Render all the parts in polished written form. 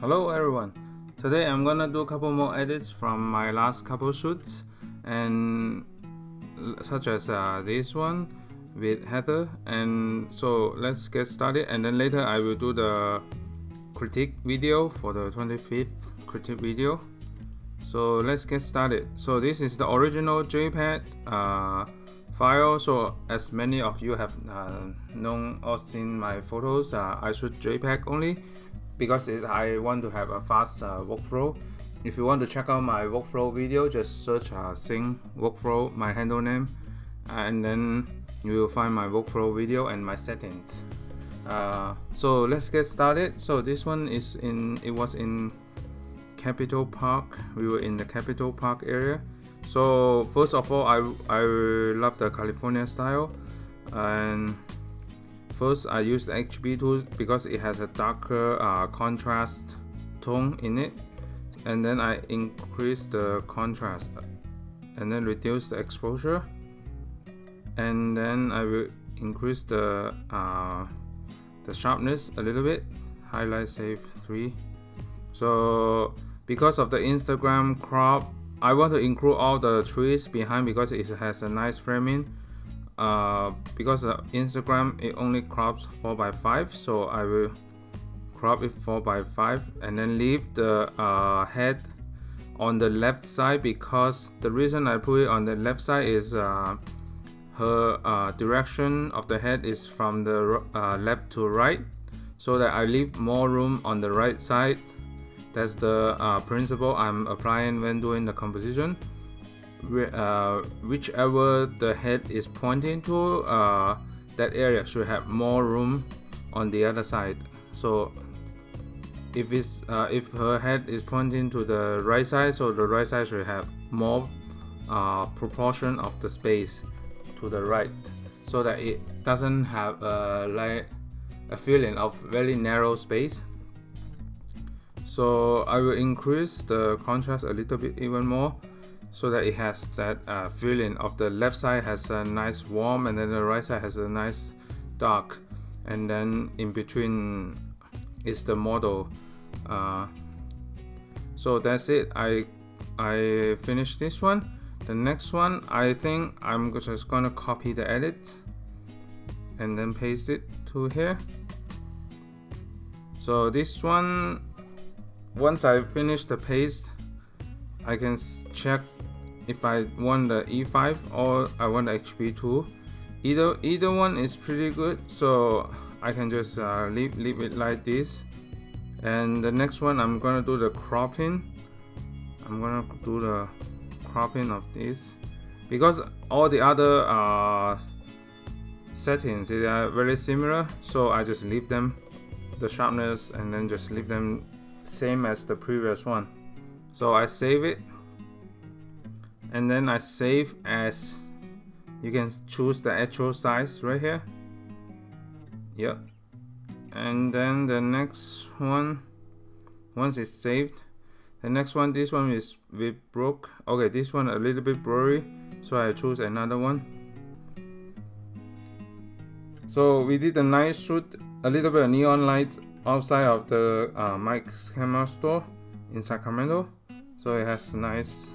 Hello everyone. Today I'm gonna do a couple more edits from my last couple shoots, and such as this one with Heather. And so let's get started, and then later I will do the critique video for the 25th critique video. So let's get started. So this is the original JPEG file. So as many of you have known or seen my photos, I shoot JPEG only because I want to have a fast workflow. If you want to check out my workflow video, just search Sing workflow, my handle name, and then you will find my workflow video and my settings. So let's get started. So this one is it was in Capitol Park. We were in the Capitol Park area. So first of all, I love the California style, and first I used the HB tool because it has a darker contrast tone in it, and then I increased the contrast and then reduce the exposure, and then I will increase the sharpness a little bit, highlight save 3. So because of the Instagram crop, I want to include all the trees behind because it has a nice framing. Because Instagram it only crops 4:5, so I will crop it 4:5 and then leave the head on the left side, because the reason I put it on the left side is her direction of the head is from the left to right, so that I leave more room on the right side. That's the principle I'm applying when doing the composition. Whichever the head is pointing to, that area should have more room on the other side. So if her head is pointing to the right side, so the right side should have more proportion of the space to the right, so that it doesn't have like a feeling of very narrow space. So I will increase the contrast a little bit even more, so that it has that feeling of the left side has a nice warm, and then the right side has a nice dark, and then in between is the model. So that's it. I finished this one. The next one, I think I'm just gonna copy the edit and then paste it to here. So this one, once I finish the paste, I can check if I want the E5 or I want the HB2. Either one is pretty good, so I can just leave it like this. And the next one, I'm gonna do the cropping. I'm gonna do the cropping of this because all the other settings, they are very similar, so I just leave them the sharpness and then just leave them same as the previous one. So I save it, and then I save as, you can choose the actual size right here. Yep. And then the next one, once it's saved, the next one, this one is with broke. Okay, this one a little bit blurry, so I choose another one. So we did a nice shoot, a little bit of neon light outside of the Mike's camera store in Sacramento. So it has nice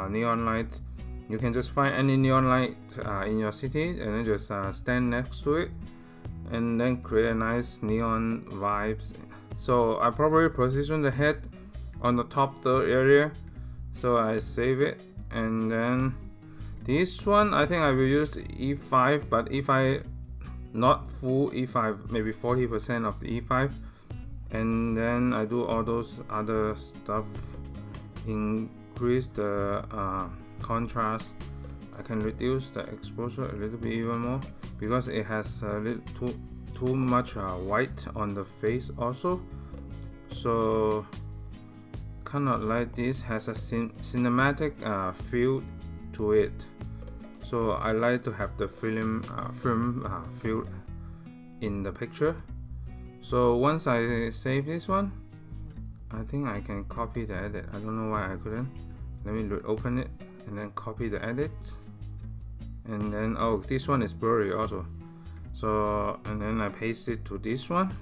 neon lights. You can just find any neon light in your city and then just stand next to it and then create a nice neon vibes. So I probably position the head on the top third area, so I save it. And then this one, I think I will use E5, but E5 not full E5, maybe 40% of the E5, and then I do all those other stuff, increase the contrast. I can reduce the exposure a little bit even more because it has a little too much white on the face also. So kind of like this has a cinematic feel to it. So I like to have the film feel in the picture. So once I save this one, I think I can copy the edit. I don't know why I couldn't. Let me open it and then copy the edit. And then, oh, this one is blurry also. So, and then I paste it to this one.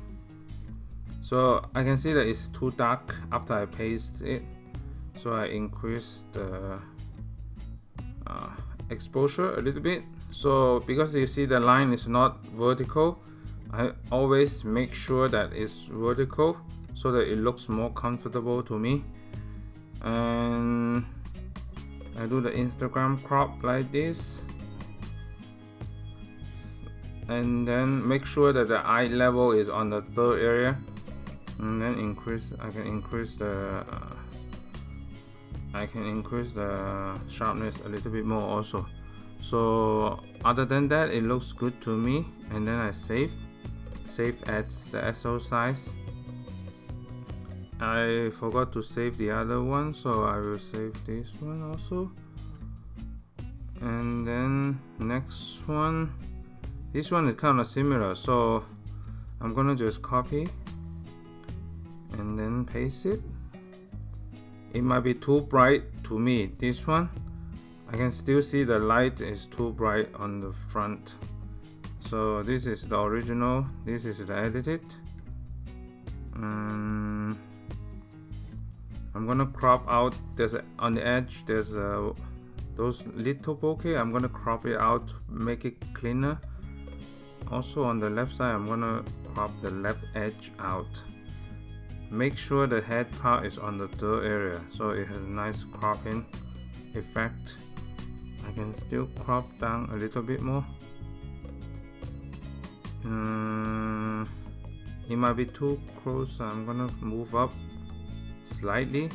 So I can see that it's too dark after I paste it, so I increase the exposure a little bit. So because you see the line is not vertical, I always make sure that it's vertical so that it looks more comfortable to me. And I do the Instagram crop like this, and then make sure that the eye level is on the third area, and then I can increase the sharpness a little bit more also. So other than that, it looks good to me. And then I save as the SO size. I forgot to save the other one, so I will save this one also. And then next one, this one is kind of similar, so I'm gonna just copy and then paste it. It might be too bright to me, this one. I can still see the light is too bright on the front. So this is the original, this is the edited. I'm gonna crop out, on the edge there's those little bokeh. I'm gonna crop it out, make it cleaner. Also on the left side, I'm gonna crop the left edge out. Make sure the head part is on the third area, so it has a nice cropping effect. I can still crop down a little bit more. It might be too close, so I'm gonna move up slightly.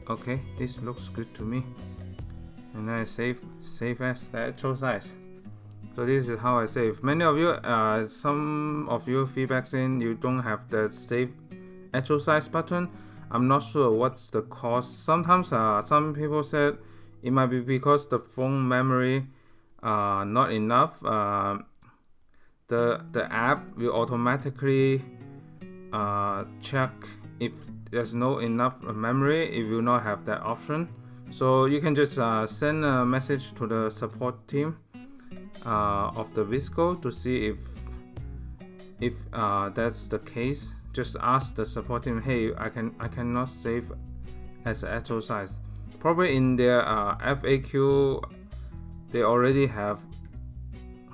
Okay, this looks good to me. And I save as the actual size. So this is how I save. Many of you, some of you feedback saying you don't have the save actual size button. I'm not sure what's the cost. Sometimes some people said it might be because the phone memory not enough. The app will automatically check if there's no enough memory. It will not have that option. So you can just send a message to the support team of the VSCO to see if that's the case. Just ask the support team, hey, I cannot save as actual size. Probably in their FAQ they already have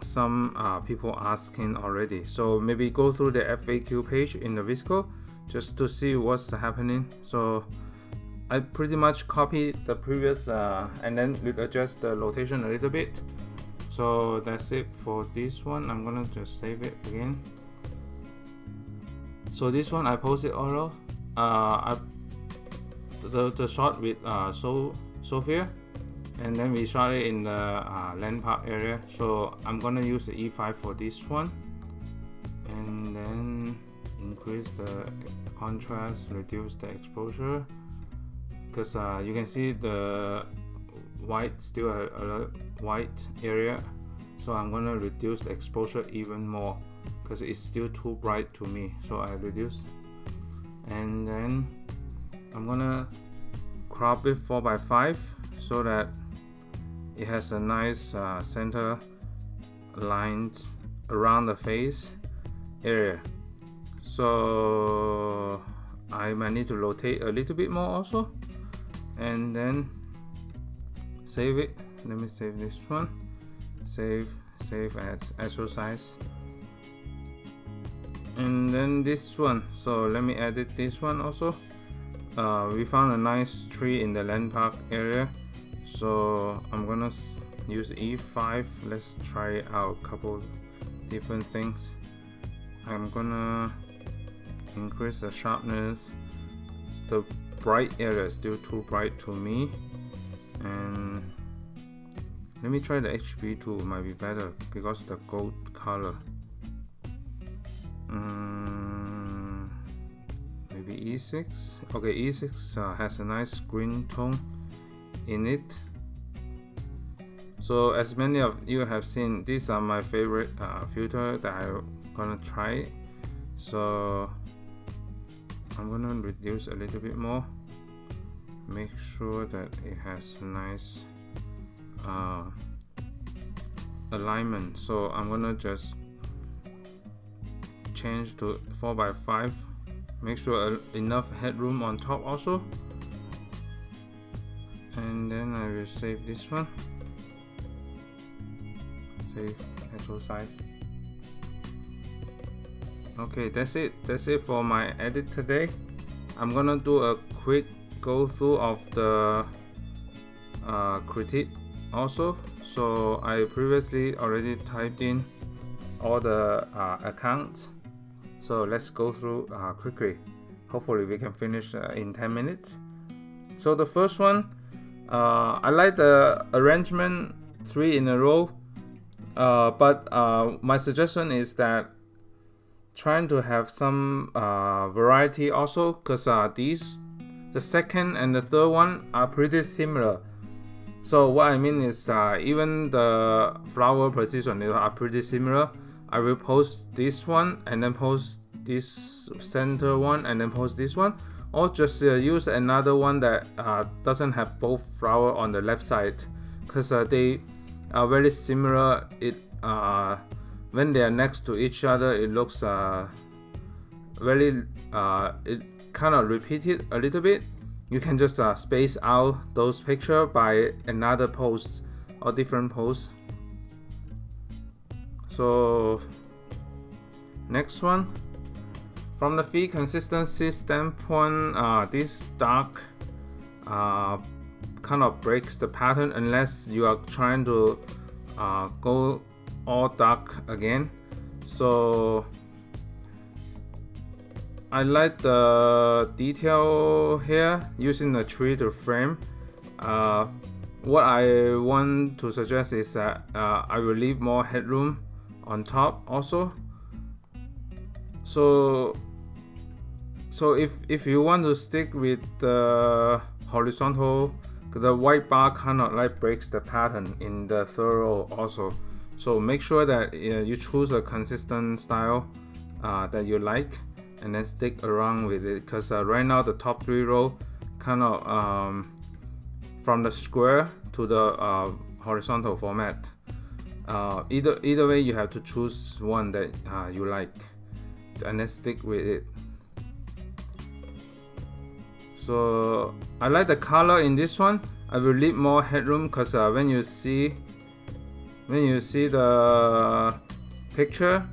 some people asking already, so maybe go through the FAQ page in the VSCO just to see what's happening. So I pretty much copy the previous and then adjust the rotation a little bit. So that's it for this one. I'm gonna just save it again. So this one I posted all the shot with Sophia, and then we shot it in the land park area. So I'm gonna use the E5 for this one, and then increase the contrast, reduce the exposure, because you can see the white still a white area. So I'm gonna reduce the exposure even more because it's still too bright to me, so I reduce. And then I'm gonna crop it 4:5 so that it has a nice center lines around the face area. So I might need to rotate a little bit more also, and then save it. Let me save this one. Save as actual size. And then this one, so let me edit this one also. We found a nice tree in the land park area, so I'm gonna use E5. Let's try out a couple different things. I'm gonna increase the sharpness. The bright area is still too bright to me, and let me try the HB2. Might be better because the gold color. Maybe E6. Okay, E6 has a nice green tone in it. So as many of you have seen, these are my favorite filter that I'm gonna try. So I'm gonna reduce a little bit more, make sure that it has nice alignment. So I'm gonna just change to 4x5. Make sure enough headroom on top also. And then I will save this one. Save actual size. Okay, that's it for my edit today. I'm gonna do a quick go through of the critique also. So I previously already typed in all the accounts, so let's go through quickly. Hopefully we can finish in 10 minutes. So the first one, I like the arrangement 3 in a row, but my suggestion is that trying to have some variety also, because the second and the third one are pretty similar. So what I mean is even the flower position are pretty similar. I will post this one and then post this center one and then post this one, or just use another one that doesn't have both flower on the left side, because they are very similar. When they are next to each other, it looks very it kind of repeated a little bit. You can just space out those pictures by another post or different posts. So next one, from the feed consistency standpoint, this dark kind of breaks the pattern unless you are trying to go all dark again. So I like the detail here using the tree to frame. What I want to suggest is that I will leave more headroom on top also. So if you want to stick with the horizontal, the white bar kind of like breaks the pattern in the third row also. So make sure that you choose a consistent style that you like, and then stick around with it, because right now the top 3 row kind of from the square to the horizontal format. Either way, you have to choose one that you like and then stick with it. So I like the color in this one. I will leave more headroom, because when you see the picture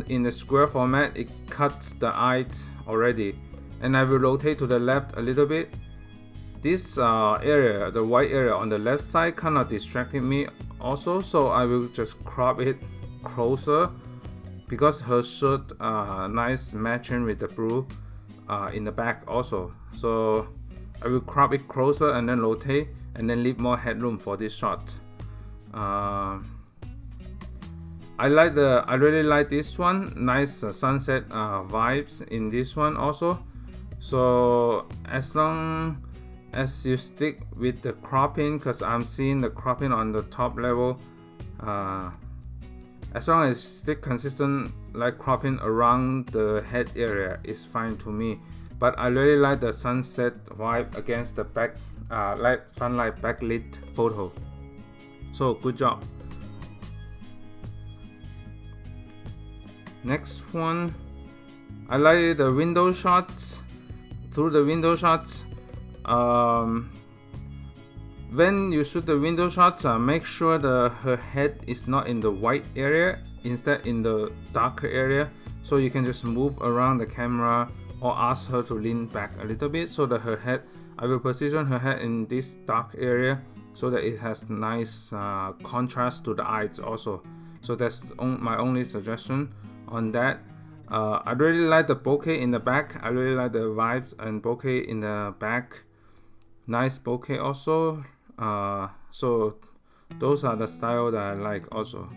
in the square format, it cuts the eyes already. And I will rotate to the left a little bit. This area, the white area on the left side, kind of distracted me also, so I will just crop it closer, because her shirt nice matching with the blue in the back also. So I will crop it closer and then rotate and then leave more headroom for this shot. I really like this one. Nice sunset vibes in this one also. So as long as you stick with the cropping, because I'm seeing the cropping on the top level, as long as stick consistent like cropping around the head area is fine to me. But I really like the sunset vibe against the back light sunlight backlit photo. So good job. Next one, I like the window shots. Through the window shots, when you shoot the window shots, make sure her head is not in the white area, instead in the darker area. So you can just move around the camera or ask her to lean back a little bit, so that her head, I will position her head in this dark area so that it has nice contrast to the eyes also. So that's my only suggestion on that. I really like the bokeh in the back. I really like the vibes and bokeh in the back. Nice bokeh also. So those are the style that I like also.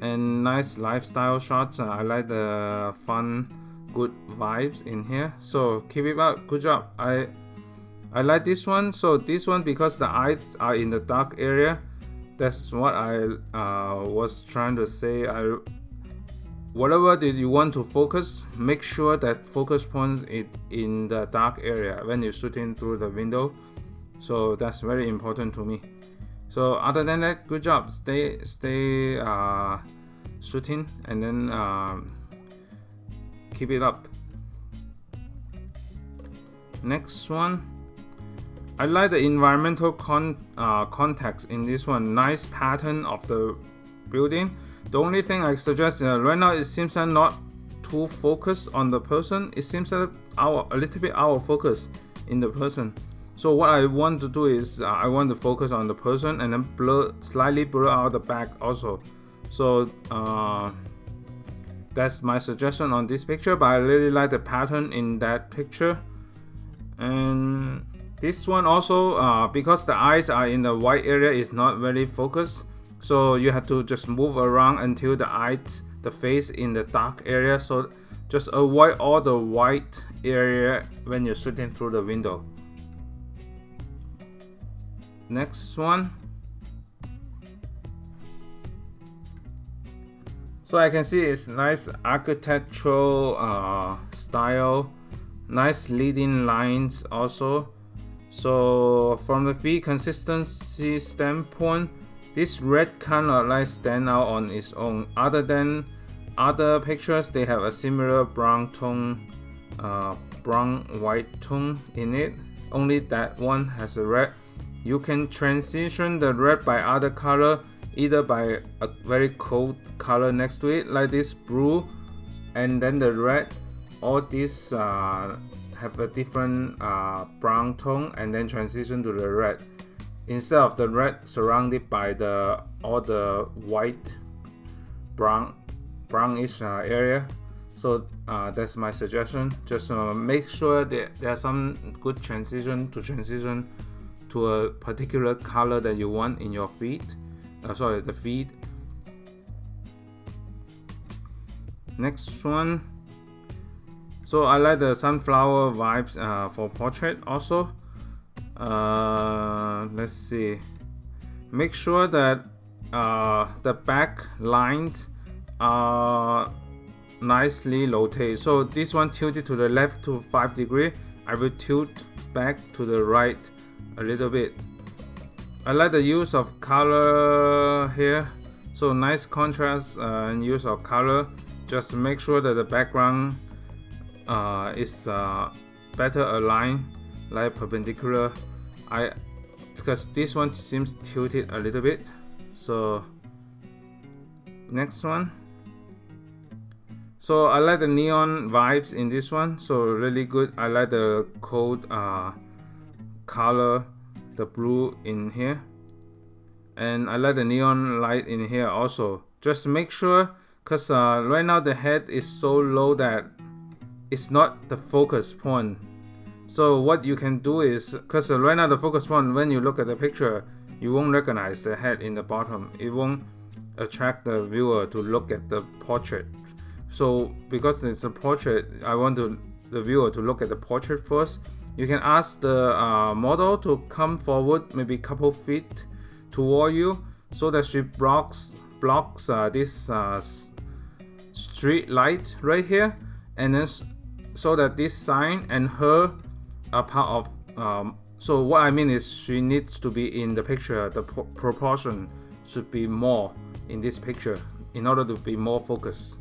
And nice lifestyle shots. I like the fun, good vibes in here. So keep it up. Good job. I like this one. So this one, because the eyes are in the dark area, that's what I was trying to say. Whatever that you want to focus, make sure that focus point is in the dark area when you're shooting through the window. So that's very important to me. So other than that, good job. Stay shooting, and then keep it up. Next one, I like the environmental context in this one. Nice pattern of the building. The only thing I suggest right now, it seems like not too focused on the person. It seems like a little bit out of focus in the person. So what I want to do is I want to focus on the person and then slightly blur out the back also. So that's my suggestion on this picture, but I really like the pattern in that picture. And this one also, because the eyes are in the white area, is not very focused, so you have to just move around until the face in the dark area. So just avoid all the white area when you're shooting through the window. Next one. So I can see it's nice architectural style, nice leading lines also. So from the feed consistency standpoint, this red kind of like stand out on its own. Other than other pictures, they have a similar brown tone, brown white tone in it. Only that one has a red. You can transition the red by other color, either by a very cold color next to it, like this blue, and then the red. All these have a different brown tone, and then transition to the red instead of the red surrounded by all the white brownish area. So that's my suggestion. Just make sure that there's some good transition to a particular color that you want in your feed. The feed. Next one. So I like the sunflower vibes for portrait also. Let's see. Make sure that the back lines are nicely rotated. So this one tilted to the left to 5 degrees. I will tilt back to the right a little bit. I like the use of color here. So nice contrast and use of color. Just make sure that the background is better aligned, like perpendicular. Because this one seems tilted a little bit. So next one. So I like the neon vibes in this one. So really good. I like the cold color, the blue in here, and I like the neon light in here also. Just make sure, because right now the head is so low that it's not the focus point. So what you can do is, because right now the focus point, when you look at the picture, you won't recognize the head in the bottom. It won't attract the viewer to look at the portrait. So because it's a portrait, I want the viewer to look at the portrait first. You can ask the model to come forward maybe a couple feet toward you, so that she blocks this street light right here, and then so that this sign and her are part of. So what I mean is, she needs to be in the picture. The proportion should be more in this picture in order to be more focused.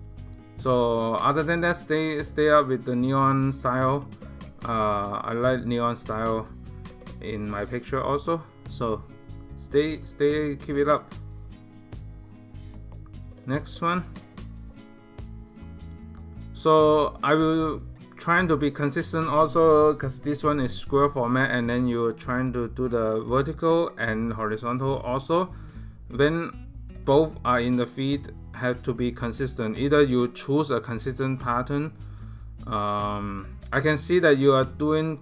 So other than that, stay up with the neon style. I like neon style in my picture also. So keep it up. Next one. So I will trying to be consistent also, because this one is square format, and then you're trying to do the vertical and horizontal also. When both are in the feed, have to be consistent. Either you choose a consistent pattern. I can see that you are doing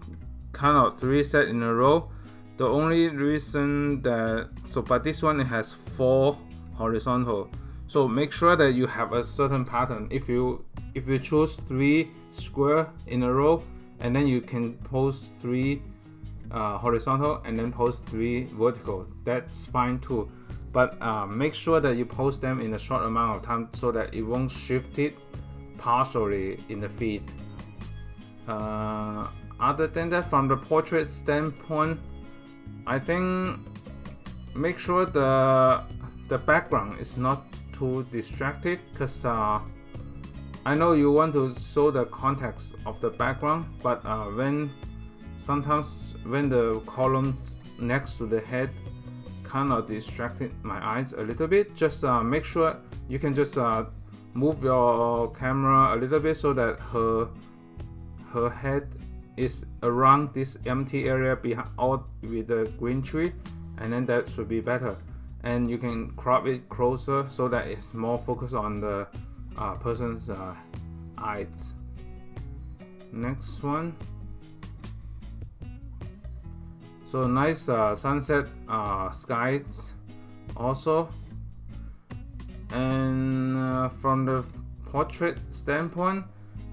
kind of 3 sets in a row. The only reason that but this one, it has 4 horizontal. So make sure that you have a certain pattern. If you choose 3 square in a row, and then you can post 3 horizontal and then post 3 vertical, that's fine too. But make sure that you post them in a short amount of time, so that it won't shift it partially in the feed. Other than that, from the portrait standpoint, I think make sure the background is not too distracted, because I know you want to show the context of the background, but sometimes when the column next to the head kind of distracted my eyes a little bit, just make sure you can just move your camera a little bit so that her head is around this empty area behind out with the green tree, and then that should be better. And you can crop it closer so that it's more focused on the person's eyes. Next one. So nice sunset skies also. And from the portrait standpoint,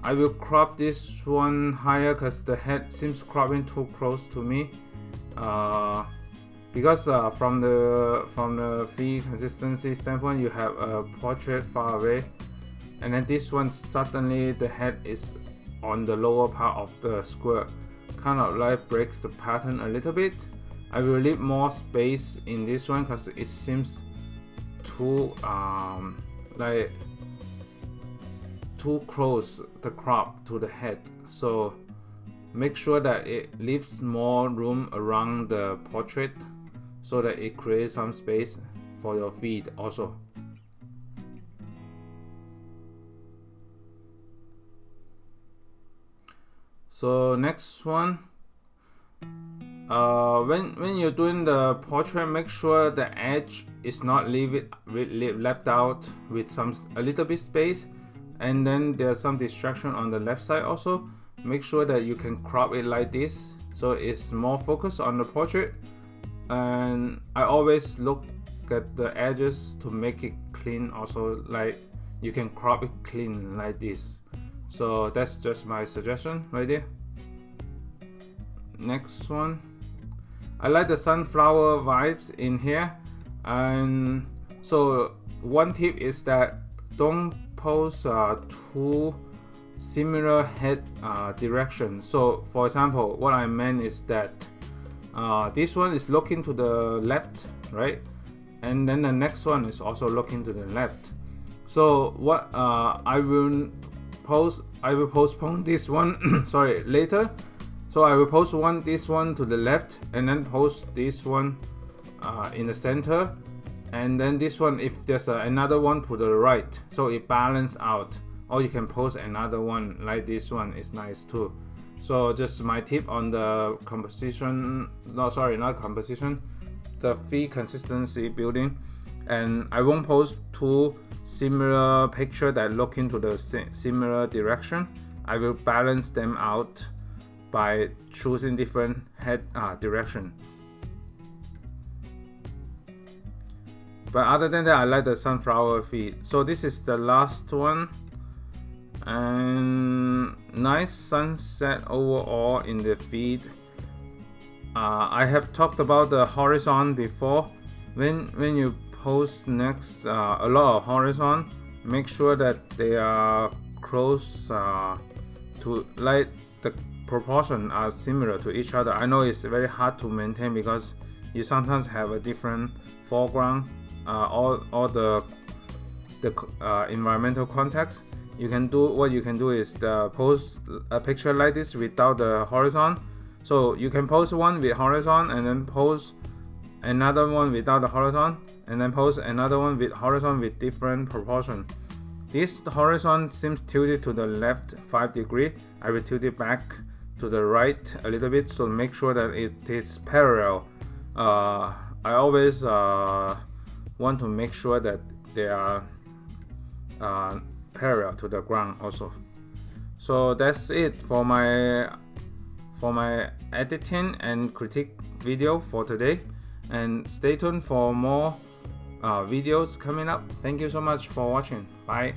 I will crop this one higher because the head seems cropping too close to me. Because from the feed consistency standpoint, you have a portrait far away, and then this one suddenly the head is on the lower part of the square, kind of like breaks the pattern a little bit. I will leave more space in this one because it seems too like too close the crop to the head. So make sure that it leaves more room around the portrait so that it creates some space for your feed also. So next one, when you're doing the portrait, make sure the edge is not left out with a little bit space, and then there's some distraction on the left side also. Make sure that you can crop it like this so it's more focused on the portrait. And I always look at the edges to make it clean also, like you can crop it clean like this. So that's just my suggestion right there. Next one, I like the sunflower vibes in here. And so one tip is that don't pose two similar head directions. So for example, what I meant is that this one is looking to the left, right? And then the next one is also looking to the left. So what I will postpone this one sorry, later. So I will post this one to the left, and then post this one in the center, and then this one if there's another one to the right, so it balances out. Or you can post another one like this one is nice too. So just my tip on the composition, not composition, the feed consistency building. And I won't post two similar picture that look into the similar direction. I will balance them out by choosing different head direction. But other than that, I like the sunflower feed. So this is the last one. And nice sunset overall in the feed. I have talked about the horizon before. When you post next a lot of horizon, make sure that they are close to, like, the proportion are similar to each other. I know it's very hard to maintain because you sometimes have a different foreground, all the environmental context. What you can do is post a picture like this without the horizon. So you can post one with horizon, and then post another one without the horizon, and then post another one with horizon with different proportion. This horizon seems tilted to the left 5 degrees. I will tilt it back to the right a little bit, so make sure that it is parallel. I always want to make sure that they are parallel to the ground also. So that's it for my editing and critique video for today, and stay tuned for more videos coming up. Thank you so much for watching. Bye.